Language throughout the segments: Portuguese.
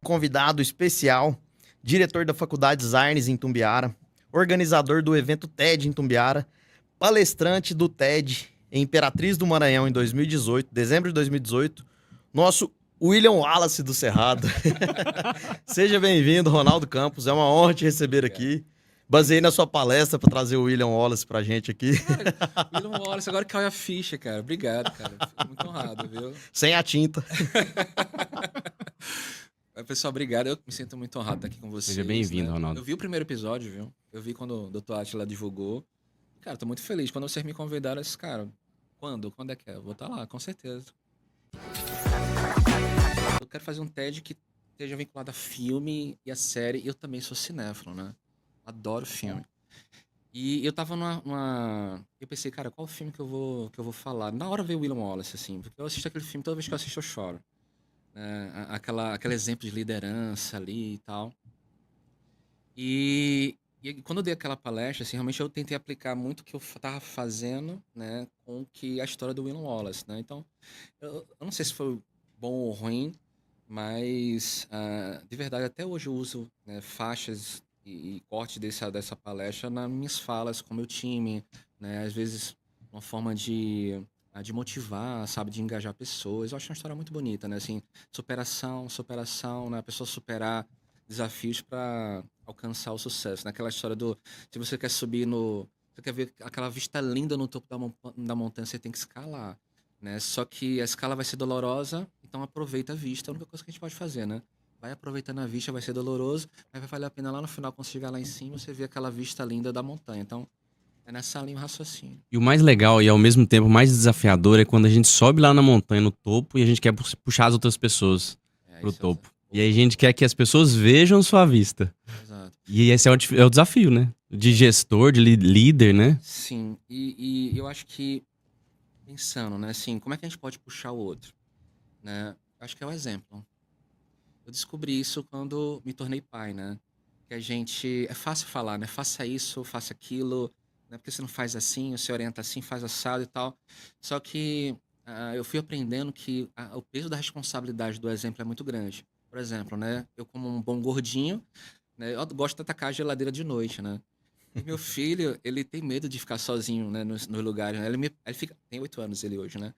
convidado especial, diretor da Faculdade Designs em Tumbiara, organizador do evento TED em Tumbiara, palestrante do TED em Imperatriz do Maranhão em 2018, dezembro de 2018, nosso William Wallace do Cerrado. Seja bem-vindo, Ronaldo Campos. É uma honra te receber aqui. Baseei na sua palestra para trazer o William Wallace pra gente aqui. Cara, William Wallace, agora caiu a ficha, cara. Obrigado, cara. Fico muito honrado, viu? Sem a tinta. Pessoal, obrigado. Eu me sinto muito honrado de estar aqui com vocês. Seja bem-vindo, né? Ronaldo. Eu vi o primeiro episódio, viu? Eu vi quando o Dr. Atila divulgou. Cara, tô muito feliz. Quando vocês me convidaram, eu disse, cara, quando? Quando é que é? Eu vou estar lá, com certeza. Eu quero fazer um TED que esteja vinculado a filme e a série. Eu também sou cinéfilo, né? Adoro filme. E eu tava Eu pensei, cara, qual o filme que eu vou falar? Na hora veio o William Wallace, assim, porque eu assisto aquele filme, toda vez que eu assisto eu choro. Aquele exemplo de liderança ali e tal. E quando eu dei aquela palestra, assim, realmente eu tentei aplicar muito o que eu tava fazendo, né, com a história do William Wallace, né? Então, eu não sei se foi bom ou ruim, mas de verdade até hoje eu uso, né, faixas e cortes dessa palestra nas minhas falas com o meu time, né? Às vezes uma forma de motivar, sabe, de engajar pessoas. Eu acho uma história muito bonita, né? Assim, superação, né? A pessoa superar desafios para alcançar o sucesso. Naquela história do se você quer subir no, você quer ver aquela vista linda no topo da montanha, você tem que escalar, né? Só que a escala vai ser dolorosa, então aproveita a vista, é a única coisa que a gente pode fazer, né? Vai aproveitando a vista, vai ser doloroso, mas vai valer a pena lá no final, quando chegar lá em cima, você vê aquela vista linda da montanha. Então, é nessa linha o raciocínio. E o mais legal e ao mesmo tempo mais desafiador é quando a gente sobe lá na montanha, no topo, e a gente quer puxar as outras pessoas pro Isso topo. E aí a gente quer que as pessoas vejam sua vista. Exato. E esse é o desafio, né? De gestor, de líder, né? Sim, e eu acho que, pensando, né, assim, como é que a gente pode puxar o outro, né? Acho que é o exemplo. Eu descobri isso quando me tornei pai, né? Que a gente... É fácil falar, né? Faça isso, faça aquilo, né? Porque você não faz assim, você orienta assim, faz assado e tal. Só que eu fui aprendendo que o peso da responsabilidade do exemplo é muito grande. Por exemplo, né? Eu como um bom gordinho, né? Eu gosto de atacar a geladeira de noite, né? E meu filho, ele tem medo de ficar sozinho, né? No lugar, né? Ele fica... Tem 8 anos ele hoje, né?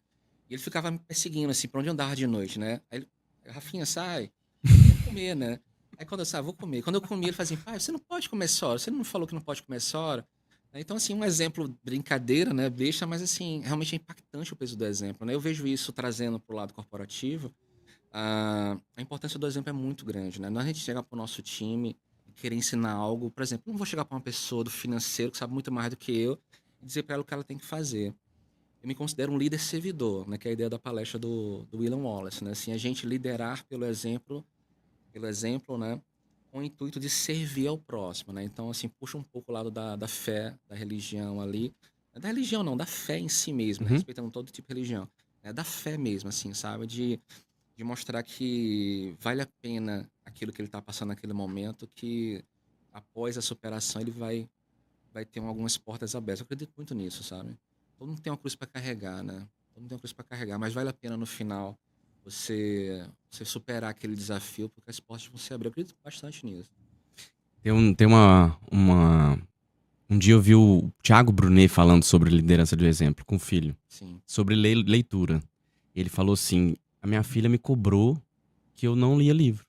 E ele ficava me perseguindo, assim, pra onde eu andava de noite, né? Aí ele... Rafinha, sai. Vou comer, né? Aí quando eu saio, vou comer. Quando eu comi, ele fazia assim, pai, você não pode comer essa hora. Você não falou que não pode comer essa hora? Então, assim, um exemplo, brincadeira, né? Besta, mas, assim, realmente é impactante o peso do exemplo, né? Eu vejo isso trazendo pro lado corporativo. A importância do exemplo é muito grande, né? Não é a gente chegar pro nosso time e querer ensinar algo. Por exemplo, eu não vou chegar pra uma pessoa do financeiro que sabe muito mais do que eu e dizer pra ela o que ela tem que fazer. Eu me considero um líder servidor, né? Que é a ideia da palestra do William Wallace, né? Assim, a gente liderar pelo exemplo, né? Com o intuito de servir ao próximo, né? Então, assim, puxa um pouco o lado da fé, da religião ali. Da religião não, da fé em si mesmo, né? Uhum. Respeitando todo tipo de religião. Da fé mesmo, assim, sabe? De mostrar que vale a pena aquilo que ele está passando naquele momento, que após a superação ele vai ter algumas portas abertas. Eu acredito muito nisso, sabe? Todo mundo tem uma cruz para carregar, né? Todo mundo tem uma cruz para carregar, mas vale a pena no final você superar aquele desafio, porque as portas vão se abrir. Eu acredito bastante nisso. Tem um dia eu vi o Thiago Brunet falando sobre liderança do exemplo com o filho. Sim. Sobre leitura. Ele falou assim, a minha filha me cobrou que eu não lia livro.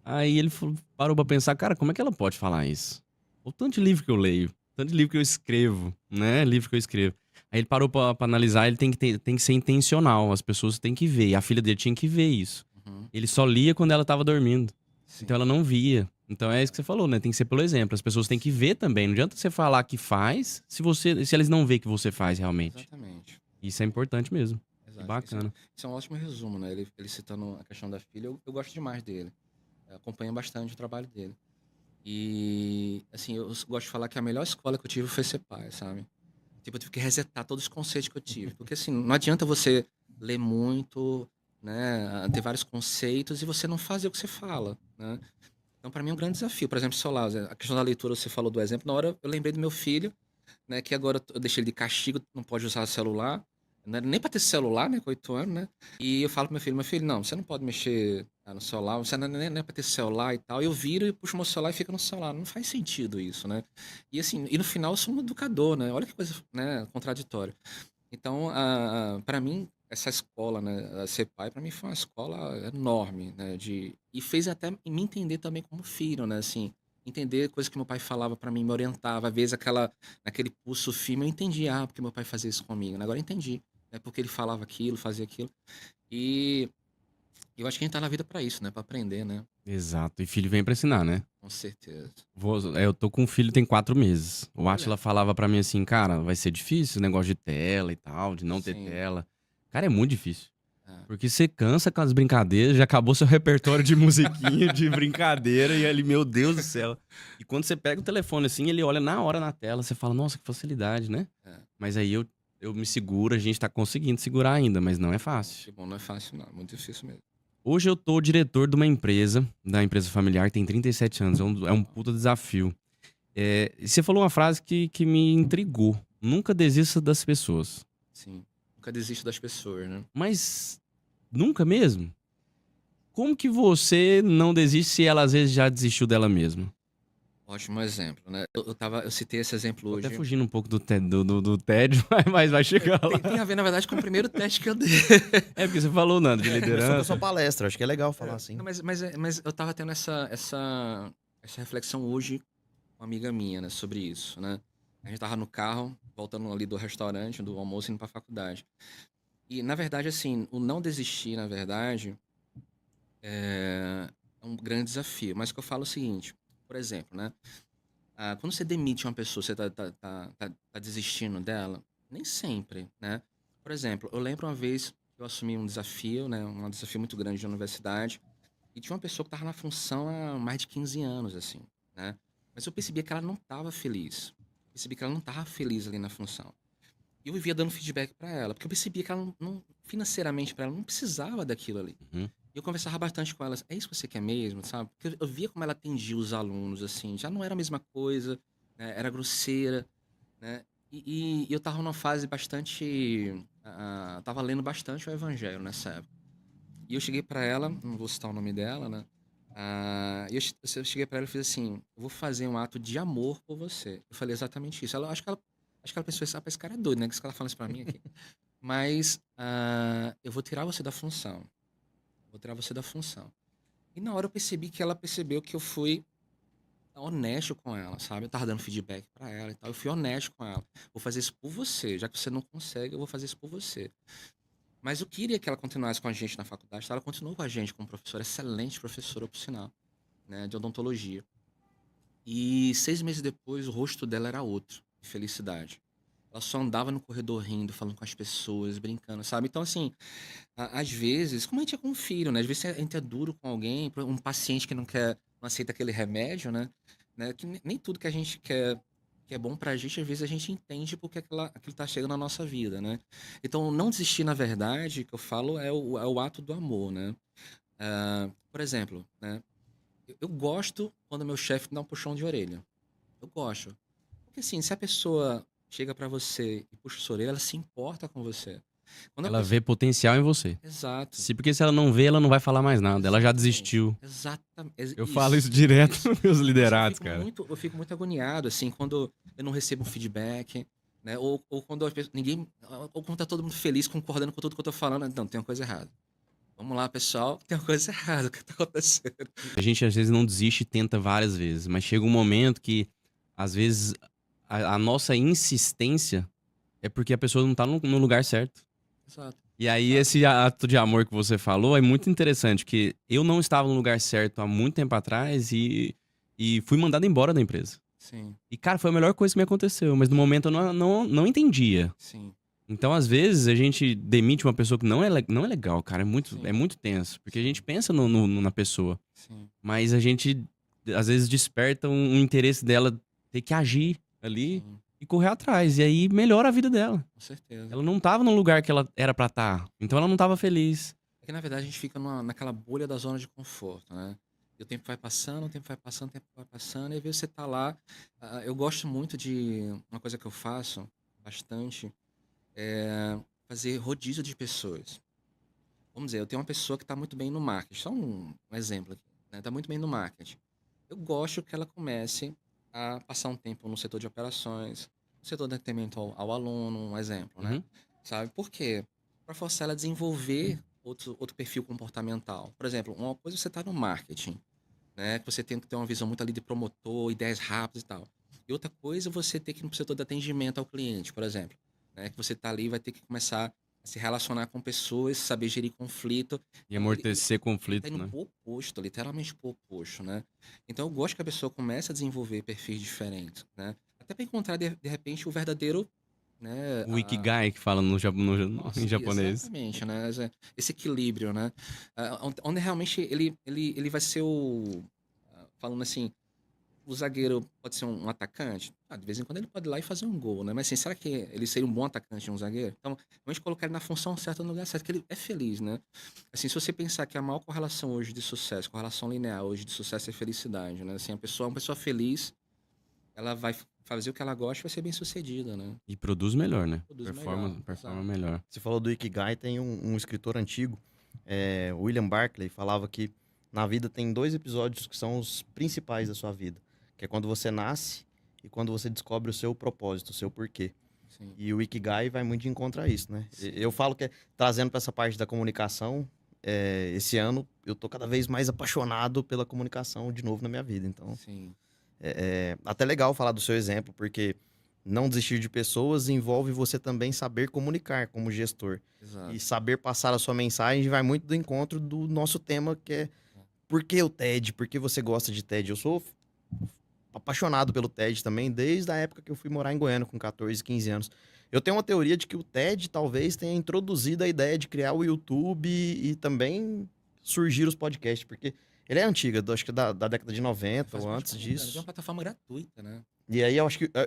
Aí ele parou pra pensar, cara, como é que ela pode falar isso? O tanto de livro que eu leio, tanto de livro que eu escrevo, né? Livro que eu escrevo. Aí ele parou pra analisar, ele tem que ser intencional, as pessoas têm que ver. E a filha dele tinha que ver isso. Uhum. Ele só lia quando ela tava dormindo. Sim. Então ela não via. Então é isso que você falou, né? Tem que ser pelo exemplo. As pessoas têm que ver também. Não adianta você falar que faz se eles não vê que você faz realmente. Exatamente. Isso é importante mesmo. Exato. Bacana. Isso é um ótimo resumo, né? Ele citando a questão da filha, eu gosto demais dele. Eu acompanho bastante o trabalho dele. E, assim, eu gosto de falar que a melhor escola que eu tive foi ser pai, sabe? Tipo, eu tive que resetar todos os conceitos que eu tive. Porque, assim, não adianta você ler muito, né? Ter vários conceitos e você não fazer o que você fala, né? Então, para mim, é um grande desafio. Por exemplo, Solar, a questão da leitura, você falou do exemplo. Na hora, eu lembrei do meu filho, né? Que agora eu deixei ele de castigo, não pode usar celular. Não era nem pra ter celular, né, com 8 anos, né? E eu falo pro meu filho, não, você não pode mexer no celular, você não é pra ter celular e tal. Eu viro e puxo meu celular e fica no celular. Não faz sentido isso, né? E assim, e no final eu sou um educador, né? Olha que coisa, né, contraditória. Então, para mim, essa escola, né, ser pai, para mim foi uma escola enorme, né, e fez até me entender também como filho, né, assim, entender coisas que meu pai falava para mim, me orientava, às vezes naquele pulso firme, eu entendi, porque meu pai fazia isso comigo, né, agora eu entendi, né, porque ele falava aquilo, fazia aquilo, e eu acho que a gente tá na vida para isso, né, para aprender, né, Exato. E filho vem pra ensinar, né? com certeza. Eu tô com um filho tem 4 meses. O Olha, Átila falava pra mim assim, cara, vai ser difícil esse negócio de tela e tal, de não ter sim, tela. Cara, é muito difícil. é, Porque você cansa com as brincadeiras, já acabou seu repertório de musiquinha, de brincadeira, e ali, meu Deus do céu. E quando você pega o telefone assim, ele olha na hora na tela, você fala, nossa, que facilidade, né? é. Mas aí eu me seguro, a gente tá conseguindo segurar ainda, mas não é fácil. Que bom, não é fácil não, é muito difícil mesmo. Hoje eu tô diretor de uma empresa, da empresa familiar, tem 37 anos, é um puta desafio. E você falou uma frase que me intrigou. Nunca desista das pessoas. Sim, nunca desisto das pessoas, né. Mas nunca mesmo? Como que você não desiste se ela às vezes já desistiu dela mesma? Ótimo exemplo, né. Eu citei esse exemplo Tô até hoje. fugindo um pouco do tédio, mas vai chegar Tem lá. a ver, na verdade, com o primeiro teste que eu dei. É porque você falou, Nando, de Começou com a sua liderança. palestra, acho que é legal falar assim. Não, mas eu estava tendo essa reflexão hoje com uma amiga minha, né, sobre isso, né. A gente estava no carro, voltando ali do restaurante, do almoço, indo pra faculdade. E, na verdade, assim, o não desistir, na verdade, é um grande desafio. Mas o que eu falo é o seguinte, por exemplo, né, quando você demite uma pessoa, você tá desistindo dela? Nem sempre, né? Por exemplo, eu lembro uma vez que eu assumi um desafio, né? Um desafio muito grande de universidade, e tinha uma pessoa que estava na função há mais de 15 anos, assim, né? Mas eu percebia que ela não estava feliz. Percebi que ela não estava feliz ali na função. E eu vivia dando feedback para ela, porque eu percebia que ela financeiramente para ela não precisava daquilo ali. Uhum. E eu conversava bastante com elas, é isso que você quer mesmo, sabe? Porque eu via como ela atendia os alunos, assim, já não era a mesma coisa, né? Era grosseira, né? E eu tava numa fase bastante. Tava lendo bastante o Evangelho nessa época. E eu cheguei pra ela, não vou citar o nome dela, né? Eu cheguei pra ela e fiz assim: eu vou fazer um ato de amor por você. Eu falei exatamente isso. Acho que ela pensou assim: esse cara é doido, né? Que esse cara fala isso pra mim aqui. Mas eu vou tirar você da função. Vou tirar você da função. E na hora eu percebi que ela percebeu que eu fui honesto com ela, sabe? Eu tava dando feedback pra ela e tal. Eu fui honesto com ela. Vou fazer isso por você. Já que você não consegue, eu vou fazer isso por você. Mas eu queria que ela continuasse com a gente na faculdade, tá? Ela continuou com a gente como professora, excelente professora, por sinal, né? De odontologia. E 6 meses depois, o rosto dela era outro, de felicidade. Ela só andava no corredor rindo, falando com as pessoas, brincando, sabe? Então, assim, às vezes, como a gente é com um filho, né? Às vezes a gente é duro com alguém, um paciente que não aceita aquele remédio, né? Que nem tudo que a gente quer, que é bom pra gente, às vezes a gente entende porque aquilo tá chegando na nossa vida, né? Então, não desistir, na verdade, que eu falo, é o ato do amor, né? Por exemplo, né? Eu gosto quando meu chefe me dá um puxão de orelha. Eu gosto. Porque assim, se a pessoa chega pra você e puxa sua orelha, ela se importa com você. Quando a Ela pessoa... vê potencial em você. Exato. Porque se ela não vê, ela não vai falar mais nada. Ela já Exatamente. desistiu. Exatamente. Eu falo isso Isso, direto isso. nos meus Isso, liderados, cara. eu fico muito agoniado, assim, quando eu não recebo um feedback, né? Ou quando ninguém. Ou quando tá todo mundo feliz, concordando com tudo que eu tô falando. Não, tem uma coisa errada. Vamos lá, pessoal, tem uma coisa errada. O que tá acontecendo? A gente às vezes não desiste e tenta várias vezes, mas chega um momento que, às vezes, a nossa insistência é porque a pessoa não tá no lugar certo. Exato. E aí, Exato. esse ato de amor que você falou é muito interessante, porque eu não estava no lugar certo há muito tempo atrás e fui mandado embora da empresa. Sim, E, cara, foi a melhor coisa que me aconteceu, mas no momento eu não entendia. sim, Então, às vezes, a gente demite uma pessoa que não é legal, cara. É sim, muito tenso. Porque a sim, gente pensa na pessoa. sim, Mas a gente, às vezes, desperta um interesse dela ter que agir ali sim, e correr atrás. E aí melhora a vida dela. com certeza. Ela não tava no lugar que ela era pra estar. Então ela não tava feliz. É que, na verdade, a gente fica naquela bolha da zona de conforto, né? E o tempo vai passando, o tempo vai passando, o tempo vai passando, e aí você tá lá. Eu gosto muito de uma coisa que eu faço bastante, é fazer rodízio de pessoas. Vamos dizer, eu tenho uma pessoa que está muito bem no marketing, só um exemplo aqui, né? Está muito bem no marketing. Eu gosto que ela comece a passar um tempo no setor de operações, no setor de atendimento ao aluno, um exemplo, né? Uhum. Sabe? Por quê? Para forçar ela a desenvolver outro perfil comportamental. Por exemplo, uma coisa é você está no marketing, né? Que você tem que ter uma visão muito ali de promotor, ideias rápidas e tal. E outra coisa é você ter que ir no setor de atendimento ao cliente, por exemplo, né? Que você está ali e vai ter que começar a se relacionar com pessoas, saber gerir conflito. E Então, amortecer ele tá conflito, indo né? pro oposto, literalmente pro oposto, né? Então eu gosto que a pessoa comece a desenvolver perfis diferentes, né? Até para encontrar, de repente, o verdadeiro, né? O Ikigai que fala Nossa, em japonês. exatamente, né? Esse equilíbrio, né? Onde realmente ele vai ser falando assim, o zagueiro pode ser um atacante? De vez em quando ele pode ir lá e fazer um gol, né? Mas assim, será que ele seria um bom atacante, um zagueiro? Então, vamos colocar ele na função certa, no lugar certo, que ele é feliz, né? Assim, se você pensar que a maior correlação hoje de sucesso, correlação linear hoje de sucesso é felicidade, né? Assim, uma pessoa feliz, ela vai fazer o que ela gosta e vai ser bem sucedida, né? E produz melhor, né? Produz Performa melhor, performa exato. melhor. Você falou do Ikigai, tem um escritor antigo, William Barclay, falava que na vida tem 2 episódios que são os principais da sua vida, que é quando você nasce e quando você descobre o seu propósito, o seu porquê. Sim. E o Ikigai vai muito de encontro a isso, né? Sim. Eu falo que, trazendo para essa parte da comunicação, esse ano eu tô cada vez mais apaixonado pela comunicação de novo na minha vida. Então, Sim. até legal falar do seu exemplo, porque não desistir de pessoas envolve você também saber comunicar como gestor. Exato. E saber passar a sua mensagem vai muito do encontro do nosso tema, que é por que o TED? Por que você gosta de TED? Eu sou apaixonado pelo TED também, desde a época que eu fui morar em Goiânia, com 14, 15 anos. Eu tenho uma teoria de que o TED talvez tenha introduzido a ideia de criar o YouTube e também surgir os podcasts, porque ele é antiga, acho que da década de 90 Faz ou parte antes da comunidade, é disso. uma plataforma gratuita, né? E aí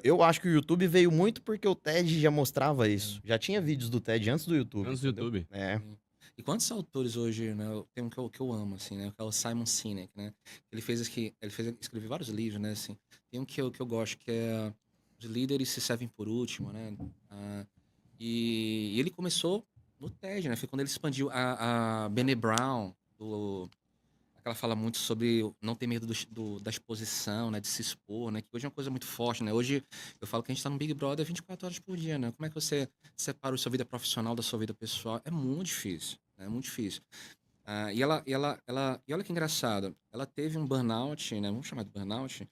eu acho que o YouTube veio muito porque o TED já mostrava isso. Já tinha vídeos do TED antes do YouTube. Antes do entendeu? YouTube. É. Sim. E quantos autores hoje, né? Tem um que eu amo, assim, né? Que é o Simon Sinek, né? Escreveu vários livros, né? Assim, tem um que eu gosto, que é Os Líderes se Servem por Último, né? E ele começou no TED, né? Foi quando ele expandiu a Brené Brown, ela fala muito sobre não ter medo da exposição, né? De se expor, né? Que hoje é uma coisa muito forte, né? Hoje eu falo que a gente tá no Big Brother 24 horas por dia, né? Como é que você separa a sua vida profissional da sua vida pessoal? É muito difícil, né? É muito difícil. E olha que engraçado, ela teve um burnout, né? Vamos chamar de burnout,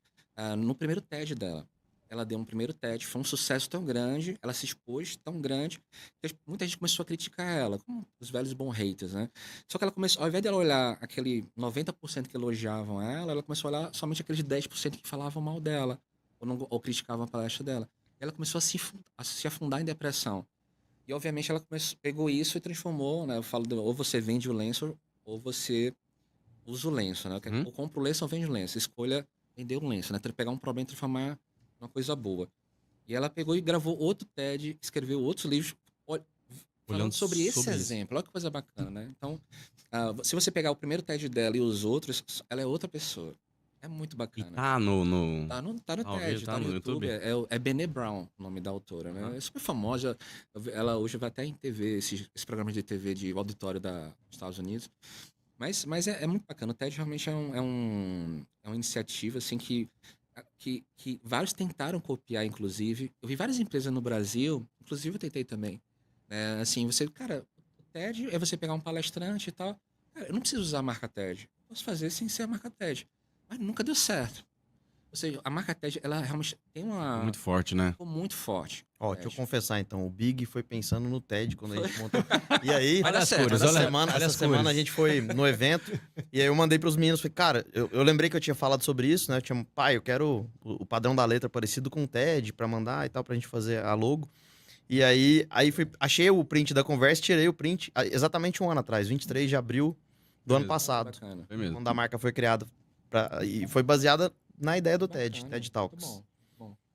no primeiro TED dela. Ela deu um primeiro TED, foi um sucesso tão grande, ela se expôs tão grande, que muita gente começou a criticar ela, como os velhos bons haters, né? Só que ela começou, ao invés dela olhar aquele 90% que elogiavam ela começou a olhar somente aqueles 10% que falavam mal dela, ou criticavam a palestra dela. Ela começou a se afundar em depressão. E, obviamente, ela pegou isso e transformou, né? Eu falo, ou você vende o lenço, ou você usa o lenço, né? Uhum. Ou compra o lenço ou vende o lenço. Escolha vender o lenço, né? Pegar um problema e transformar numa coisa boa. E ela pegou e gravou outro TED, escreveu outros livros, falando Olhando sobre esse sobre isso. exemplo. Olha que coisa bacana, né? Então, se você pegar o primeiro TED dela e os outros, ela é outra pessoa. É muito E bacana. tá no... Tá no ao TED, vivo, tá no YouTube. É Brené Brown o nome da autora, né? Aham. É super famosa. Ela hoje vai até em TV, esses programas de TV de auditório dos Estados Unidos. Mas é muito bacana. O TED realmente é uma iniciativa assim que vários tentaram copiar, inclusive. Eu vi várias empresas no Brasil, inclusive eu tentei também. Assim, cara, o TED é você pegar um palestrante e tal. Cara, eu não preciso usar a marca TED. Posso fazer sem ser a marca TED. Mas nunca deu certo. Ou seja, a marca TED, ela realmente tem Ficou muito forte, né? ficou muito forte. Ó, deixa eu confessar então, o Big foi pensando no TED quando a gente montou. E aí, Vai dar as certo, cores, vai dar olha, certo. olha essa as semana a cores. gente foi no evento e aí eu mandei pros meninos, falei, cara, eu lembrei que eu tinha falado sobre isso, né? Eu tinha, pai, eu quero o padrão da letra parecido com o TED pra mandar e tal, pra gente fazer a logo. E aí achei o print da conversa, tirei o print exatamente um ano atrás, 23 de abril do Foi ano mesmo. passado, Bacana. Foi mesmo. quando a marca foi criada e foi baseada na ideia do TED, Bacana. TED Muito Talks. bom.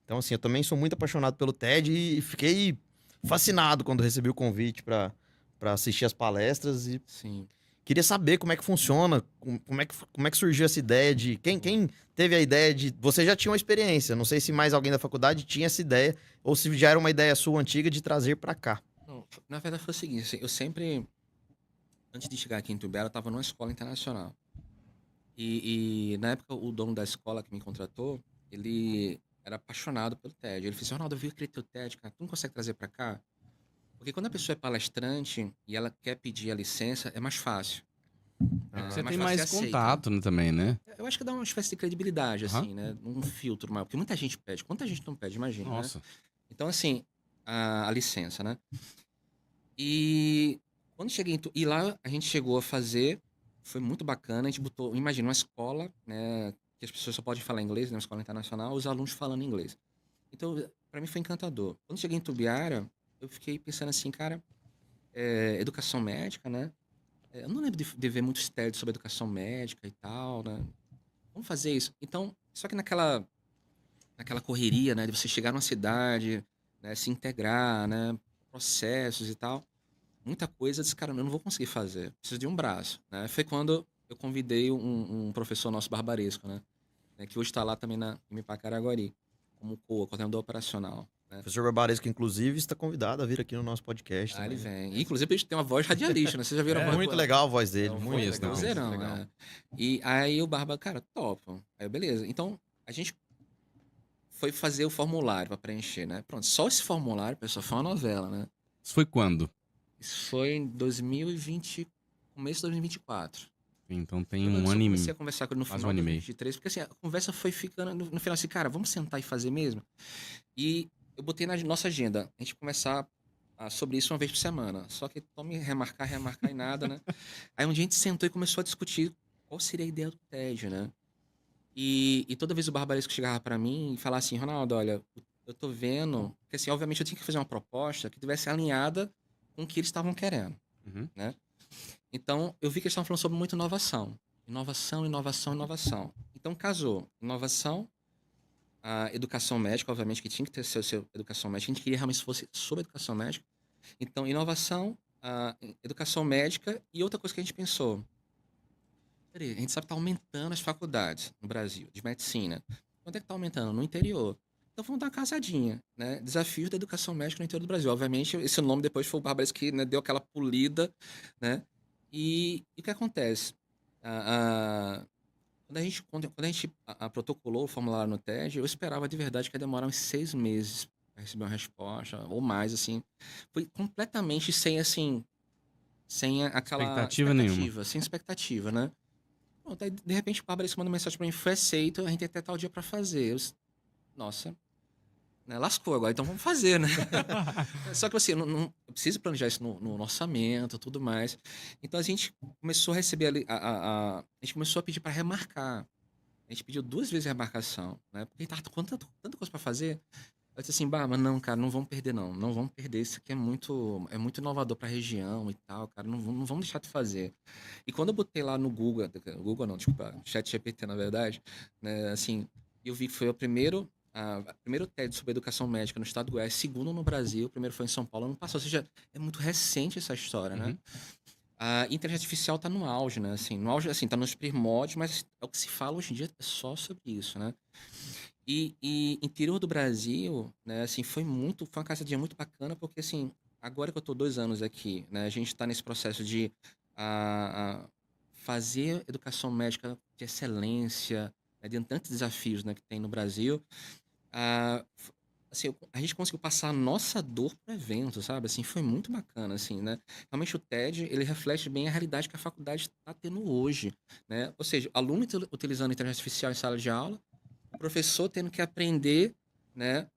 Então, assim, eu também sou muito apaixonado pelo TED e fiquei fascinado quando recebi o convite para assistir as palestras e Sim. queria saber como é que funciona, como é que surgiu essa ideia de... Quem teve a ideia de... Você já tinha uma experiência, não sei se mais alguém da faculdade tinha essa ideia ou se já era uma ideia sua antiga de trazer para cá. Não, na verdade foi o seguinte, assim, eu sempre, antes de chegar aqui em Tubiara, eu estava numa escola internacional. Na época, o dono da escola que me contratou, ele era apaixonado pelo TED. Ele falou assim, Ronaldo, eu vi aquele teu TED, cara, tu não consegue trazer para cá? Porque quando a pessoa é palestrante e ela quer pedir a licença, é mais fácil. Aham. Você É mais tem fácil mais ser aceito, né? contato, né, também, né? Eu acho que dá uma espécie de credibilidade, Aham. assim, né? Um filtro maior. Porque muita gente pede. Quanta gente não pede, imagina, né? Nossa. Então, assim, a licença, né? E quando cheguei e lá a gente chegou a fazer, foi muito bacana, a gente botou, imagina, uma escola, né, que as pessoas só podem falar inglês, né, uma escola internacional, os alunos falando inglês. Então, para mim foi encantador. Quando cheguei em Tubiara, eu fiquei pensando assim, cara, educação médica, né? Eu não lembro de ver muitos TEDs sobre educação médica e tal, né? Vamos fazer isso. Então, só que naquela correria, né, de você chegar numa cidade, né, se integrar, né, processos e tal, muita coisa, eu disse, cara, eu não vou conseguir fazer, preciso de um braço, né? Foi quando eu convidei um professor nosso barbaresco, né, que hoje está lá também em Ipacaraguari, como coordenador operacional, O né? professor Barbaresco, inclusive, está convidado a vir aqui no nosso podcast Aí ele também. vem. Inclusive, ele tem uma voz radialista, né? Vocês já viram a voz Muito legal a voz dele, muito conheço, legal. não. vozeirão, Legal. né? E aí o Barba, cara, topa. Aí eu, beleza. Então, a gente foi fazer o formulário para preencher, né? Pronto, só esse formulário, pessoal, foi uma novela, né? Isso foi quando? Isso foi em 2020, começo de 2024. Então tem Eu um só ano comecei e... a conversar com ele no quase final um de ano e meio. 2023, porque assim, a conversa foi ficando no final assim, cara, vamos sentar e fazer mesmo? E eu botei na nossa agenda, a gente conversar sobre isso uma vez por semana. Só que tome remarcar e nada, né? Aí um dia a gente sentou e começou a discutir qual seria a ideia do TED, né? E toda vez o Barbaresco chegava para mim e falava assim, Ronaldo, olha, eu tô vendo, porque assim, obviamente eu tinha que fazer uma proposta que tivesse alinhada com o que eles estavam querendo, Uhum. né? Então, eu vi que eles estavam falando sobre muito inovação. Inovação, inovação, inovação. Então, casou. Inovação, a educação médica, obviamente, que tinha que ter seu educação médica. A gente queria realmente que fosse sobre educação médica. Então, inovação, educação médica e outra coisa que a gente pensou. Peraí, a gente sabe que está aumentando as faculdades no Brasil, de medicina. Quanto é que está aumentando? No interior. Então, vamos dar uma casadinha, né? Desafios da educação médica no interior do Brasil. Obviamente, esse nome depois foi o Barbares que, né, deu aquela polida, né? E o que acontece? Quando a gente protocolou o formulário no TED, eu esperava de verdade que ia demorar uns 6 meses para receber uma resposta, ou mais, assim. Foi completamente sem, assim, sem aquela Expectativa nenhuma. sem expectativa, né? Pronto, aí, de repente, o Bárbara mandou mensagem para mim, foi aceito, a gente tem até tal dia para fazer. Nossa, né, lascou agora, então vamos fazer, né? Só que assim, eu preciso planejar isso no orçamento, tudo mais. Então a gente começou a receber ali, a gente começou a pedir para remarcar. A gente pediu 2 vezes a remarcação, né? Porque tava com tanta coisa para fazer. Eu disse assim, bah, mas não, cara, não vamos perder não. Não vamos perder, isso aqui é muito inovador para a região e tal, cara, não vamos deixar de fazer. E quando eu botei lá no Google não, desculpa, ChatGPT na verdade, né, assim, eu vi que foi o primeiro TED sobre educação médica no estado do Goiás, segundo no Brasil, o primeiro foi em São Paulo ano passado, ou seja, é muito recente essa história, né? Uhum. A inteligência artificial está no auge, né? Assim, no auge, assim, tá nos primórdios, mas é o que se fala hoje em dia é só sobre isso, né? E interior do Brasil, né, assim, foi uma casadinha muito bacana, porque, assim, agora que eu tô 2 anos aqui, né, a gente tá nesse processo de fazer educação médica de excelência, né, de tantos desafios, né, que tem no Brasil. Assim, a gente conseguiu passar a nossa dor pro evento, sabe? Assim, foi muito bacana, assim, né? Realmente o TED, ele reflete bem a realidade que a faculdade está tendo hoje, né? Ou seja, aluno utilizando a inteligência artificial em sala de aula, o professor tendo que aprender, né,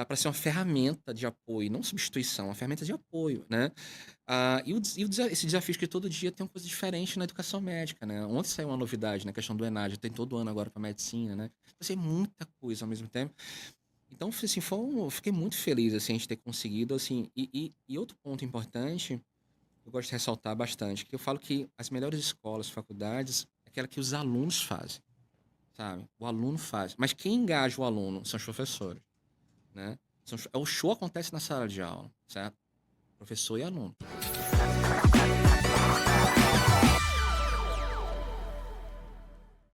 para ser uma ferramenta de apoio, não substituição, uma ferramenta de apoio, né? Esse desafio que todo dia tem uma coisa diferente na educação médica, né? Ontem saiu uma novidade, né? A questão do ENAD, tem todo ano agora para medicina, né? Então, assim, muita coisa ao mesmo tempo. Então, assim, eu fiquei muito feliz, assim, a gente ter conseguido, assim, e outro ponto importante, eu gosto de ressaltar bastante, que eu falo que as melhores escolas, faculdades, é aquela que os alunos fazem, sabe? O aluno faz. Mas quem engaja o aluno são os professores, né? O show acontece na sala de aula, certo? Professor e aluno.